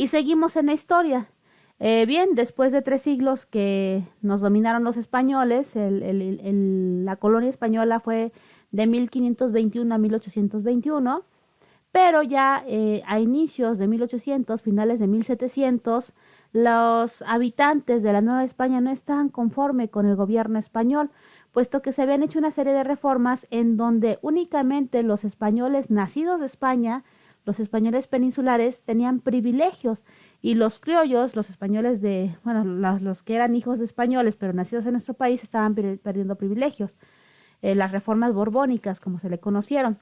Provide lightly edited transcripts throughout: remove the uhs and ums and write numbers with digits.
Y seguimos en la historia. Bien, después de 3 siglos que nos dominaron los españoles, la colonia española fue de 1521 a 1821, pero ya a inicios de 1800, finales de 1700, los habitantes de la Nueva España no estaban conforme con el gobierno español, puesto que se habían hecho una serie de reformas en donde únicamente los españoles nacidos de España, los españoles peninsulares, tenían privilegios y los criollos, los españoles de, bueno, los que eran hijos de españoles pero nacidos en nuestro país, estaban perdiendo privilegios. Las reformas borbónicas, como se le conocieron.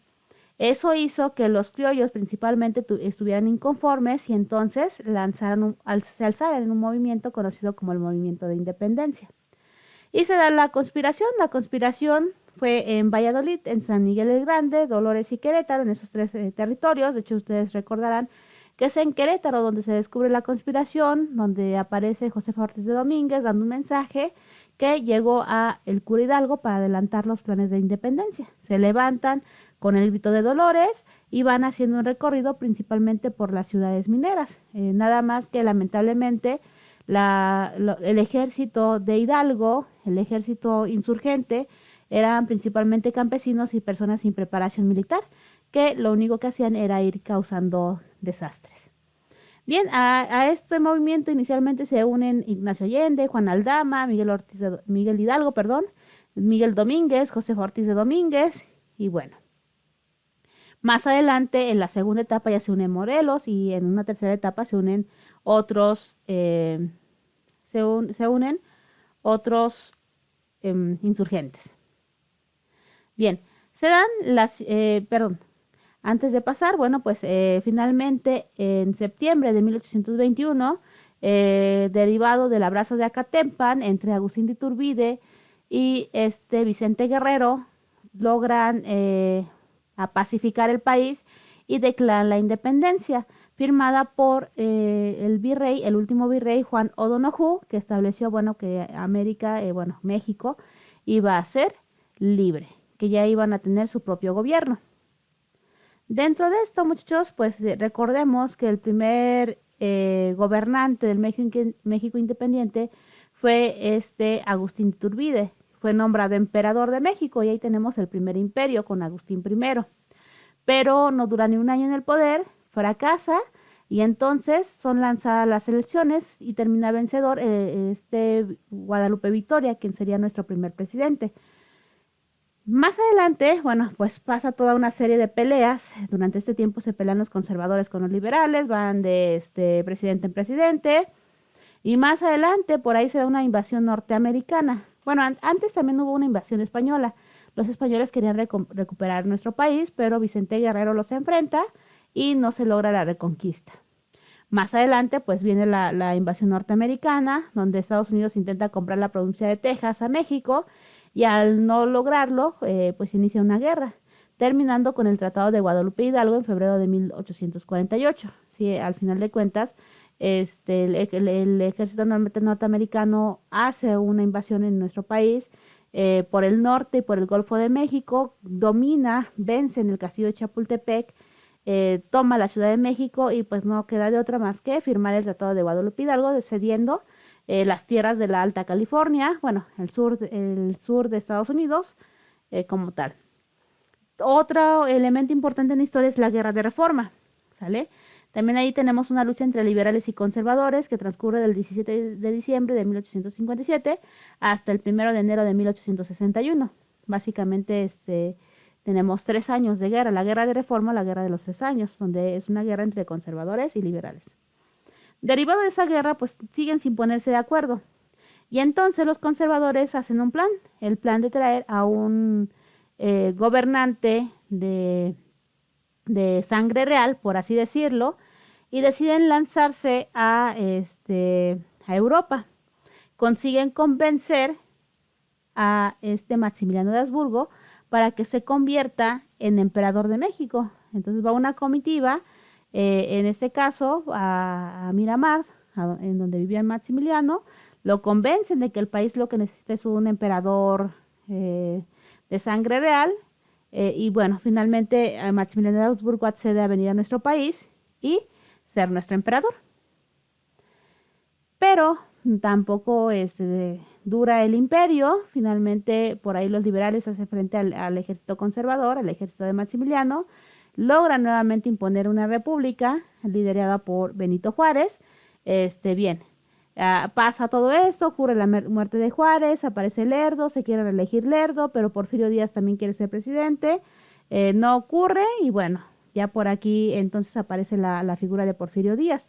Eso hizo que los criollos principalmente estuvieran inconformes y entonces se alzaran en un movimiento conocido como el movimiento de independencia. Y se da la conspiración. La conspiración fue en Valladolid, en San Miguel el Grande, Dolores y Querétaro, en esos tres territorios. De hecho, ustedes recordarán que es en Querétaro donde se descubre la conspiración, donde aparece José Ortiz de Domínguez dando un mensaje que llegó a el cura Hidalgo para adelantar los planes de independencia. Se levantan con el grito de Dolores y van haciendo un recorrido principalmente por las ciudades mineras. Nada más que lamentablemente el ejército de Hidalgo, el ejército insurgente, eran principalmente campesinos y personas sin preparación militar, que lo único que hacían era ir causando desastres. Bien, a este movimiento inicialmente se unen Ignacio Allende, Juan Aldama, Miguel Hidalgo, perdón, Miguel Domínguez, José Ortiz de Domínguez, y bueno. Más adelante, en la segunda etapa ya se unen Morelos y en una tercera etapa se unen otros, se unen otros insurgentes. Bien, se dan perdón, antes de pasar, bueno, pues finalmente en septiembre de 1821, derivado del abrazo de Acatempan entre Agustín de Iturbide y Vicente Guerrero, logran a pacificar el país y declaran la independencia, firmada por el último virrey Juan O'Donoghue, que estableció, bueno, que América, México, iba a ser libre, que ya iban a tener su propio gobierno. Dentro de esto, muchachos, pues recordemos que el primer gobernante del México independiente fue Agustín de Iturbide. Fue nombrado emperador de México y ahí tenemos el primer imperio con Agustín I. Pero no dura ni un año en el poder, fracasa y entonces son lanzadas las elecciones y termina vencedor Guadalupe Victoria, quien sería nuestro primer presidente. Más adelante, bueno, pues pasa toda una serie de peleas. Durante este tiempo se pelean los conservadores con los liberales, van de presidente en presidente. Y más adelante, por ahí se da una invasión norteamericana. Bueno, antes también hubo una invasión española. Los españoles querían recuperar nuestro país, pero Vicente Guerrero los enfrenta y no se logra la reconquista. Más adelante, pues viene la invasión norteamericana, donde Estados Unidos intenta comprar la provincia de Texas a México y al no lograrlo, pues inicia una guerra, terminando con el Tratado de Guadalupe Hidalgo en febrero de 1848. Sí, al final de cuentas, el ejército norteamericano hace una invasión en nuestro país por el norte y por el Golfo de México, domina, vence en el castillo de Chapultepec, toma la Ciudad de México y pues no queda de otra más que firmar el Tratado de Guadalupe Hidalgo, cediendo las tierras de la Alta California, bueno, el sur de Estados Unidos como tal. Otro elemento importante en la historia es la Guerra de Reforma, ¿sale? También ahí tenemos una lucha entre liberales y conservadores que transcurre del 17 de diciembre de 1857 hasta el 1 de enero de 1861. Básicamente tenemos 3 años de guerra, la Guerra de Reforma, la Guerra de los 3 años, donde es una guerra entre conservadores y liberales. Derivado de esa guerra, pues siguen sin ponerse de acuerdo. Y entonces los conservadores hacen un plan, el plan de traer a un gobernante de sangre real, por así decirlo, y deciden lanzarse a Europa. Consiguen convencer a Maximiliano de Habsburgo para que se convierta en emperador de México. Entonces va una comitiva, en este caso a Miramar, en donde vivía Maximiliano, lo convencen de que el país lo que necesita es un emperador de sangre real, y bueno, finalmente Maximiliano de Habsburgo accede a venir a nuestro país y ser nuestro emperador. pero tampoco dura el imperio. Finalmente, por ahí los liberales hacen frente al ejército conservador, al ejército de Maximiliano, logran nuevamente imponer una república liderada por Benito Juárez. Bien, pasa todo esto, ocurre la muerte de Juárez, aparece Lerdo, se quiere reelegir Lerdo, pero Porfirio Díaz también quiere ser presidente. No ocurre y bueno, ya por aquí entonces aparece la figura de Porfirio Díaz.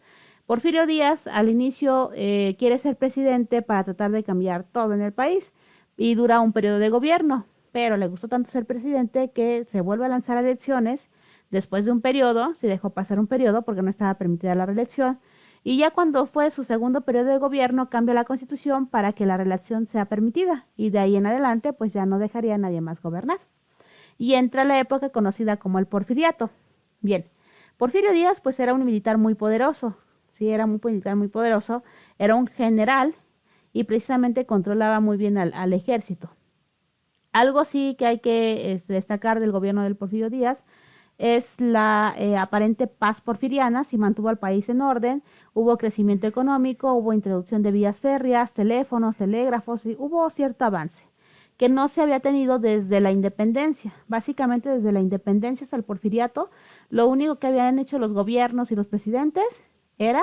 Porfirio Díaz al inicio quiere ser presidente para tratar de cambiar todo en el país y dura un periodo de gobierno, pero le gustó tanto ser presidente que se vuelve a lanzar a elecciones después de un periodo, se dejó pasar un periodo porque no estaba permitida la reelección, y ya cuando fue su segundo periodo de gobierno cambia la constitución para que la reelección sea permitida y de ahí en adelante pues ya no dejaría a nadie más gobernar. Y entra la época conocida como el Porfiriato. Bien, Porfirio Díaz pues era un militar muy poderoso, sí, era un militar muy poderoso, era un general y precisamente controlaba muy bien al ejército. Algo sí que hay que destacar del gobierno del Porfirio Díaz es la aparente paz porfiriana, si mantuvo al país en orden, hubo crecimiento económico, hubo introducción de vías férreas, teléfonos, telégrafos, y hubo cierto avance que no se había tenido desde la independencia. Básicamente desde la independencia hasta el porfiriato, lo único que habían hecho los gobiernos y los presidentes era,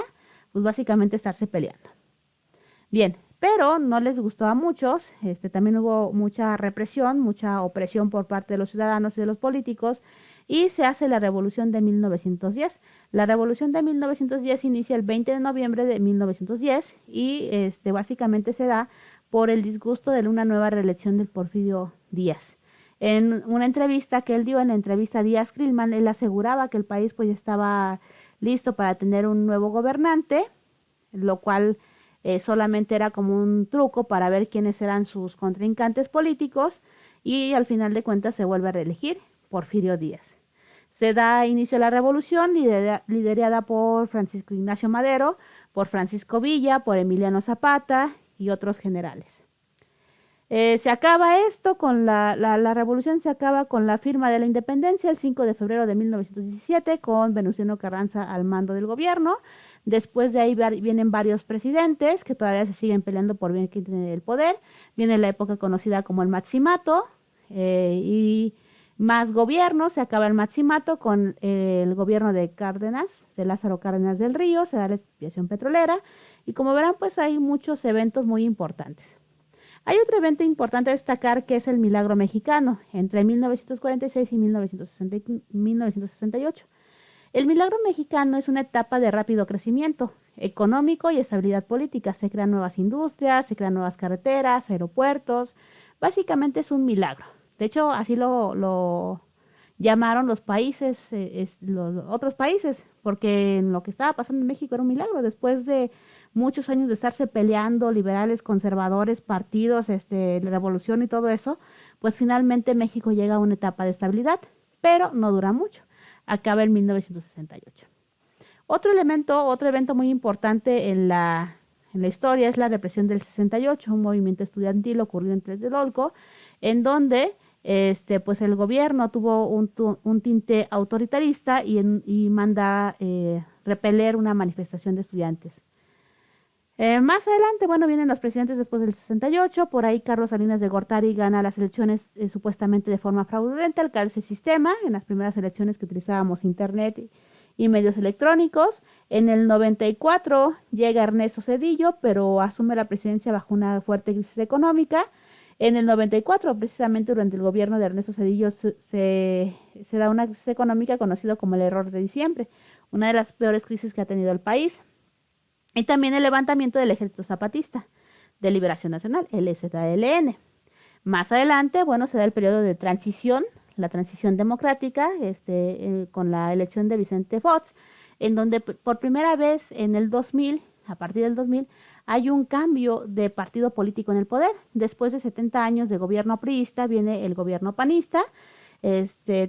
pues básicamente estarse peleando. Bien, pero no les gustó a muchos, también hubo mucha represión, mucha opresión por parte de los ciudadanos y de los políticos, y se hace la Revolución de 1910. La Revolución de 1910 inicia el 20 de noviembre de 1910 y básicamente se da por el disgusto de una nueva reelección del Porfirio Díaz. En una entrevista que él dio, en la entrevista Díaz-Krillman, él aseguraba que el país pues estaba listo para tener un nuevo gobernante, lo cual solamente era como un truco para ver quiénes eran sus contrincantes políticos y al final de cuentas se vuelve a reelegir Porfirio Díaz. Se da inicio a la revolución liderada por Francisco Ignacio Madero, por Francisco Villa, por Emiliano Zapata y otros generales. Se acaba esto con la revolución, se acaba con la firma de la independencia el 5 de febrero de 1917 con Venustiano Carranza al mando del gobierno. Después de ahí vienen varios presidentes que todavía se siguen peleando por ver quién tiene el poder. Viene la época conocida como el Maximato y más gobiernos. Se acaba el Maximato con el gobierno de Cárdenas, de Lázaro Cárdenas del Río, se da la expropiación petrolera y como verán pues hay muchos eventos muy importantes. Hay otro evento importante a destacar que es el Milagro Mexicano entre 1946 y 1968. El Milagro Mexicano es una etapa de rápido crecimiento económico y estabilidad política. Se crean nuevas industrias, se crean nuevas carreteras, aeropuertos. Básicamente es un milagro. De hecho, así lo llamaron los países, los otros países, porque lo que estaba pasando en México era un milagro. Después de muchos años de estarse peleando, liberales, conservadores, partidos, la revolución y todo eso, pues finalmente México llega a una etapa de estabilidad, pero no dura mucho. Acaba en 1968. Otro evento muy importante en la historia es la represión del 68, un movimiento estudiantil ocurrido en Tlatelolco, en donde pues el gobierno tuvo un tinte autoritarista y manda repeler una manifestación de estudiantes. Más adelante, bueno, vienen los presidentes después del 68, por ahí Carlos Salinas de Gortari gana las elecciones supuestamente de forma fraudulenta al caerse el sistema, en las primeras elecciones que utilizábamos internet y medios electrónicos. En el 94 llega Ernesto Zedillo, pero asume la presidencia bajo una fuerte crisis económica. En el 94, precisamente durante el gobierno de Ernesto Zedillo, se da una crisis económica conocida como el error de diciembre, una de las peores crisis que ha tenido el país. Y también el levantamiento del Ejército Zapatista de Liberación Nacional, el EZLN. Más adelante, bueno, se da el periodo de transición, la transición democrática, con la elección de Vicente Fox, en donde por primera vez en el 2000, a partir del 2000, hay un cambio de partido político en el poder. Después de 70 años de gobierno priista, viene el gobierno panista,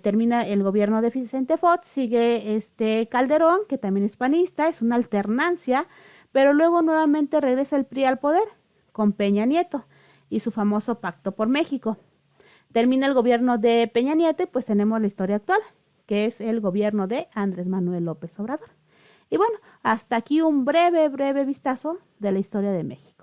termina el gobierno de Vicente Fox, sigue Calderón, que también es panista, es una alternancia, pero luego nuevamente regresa el PRI al poder con Peña Nieto y su famoso Pacto por México. Termina el gobierno de Peña Nieto y pues tenemos la historia actual, que es el gobierno de Andrés Manuel López Obrador. Y bueno, hasta aquí un breve, breve vistazo de la historia de México.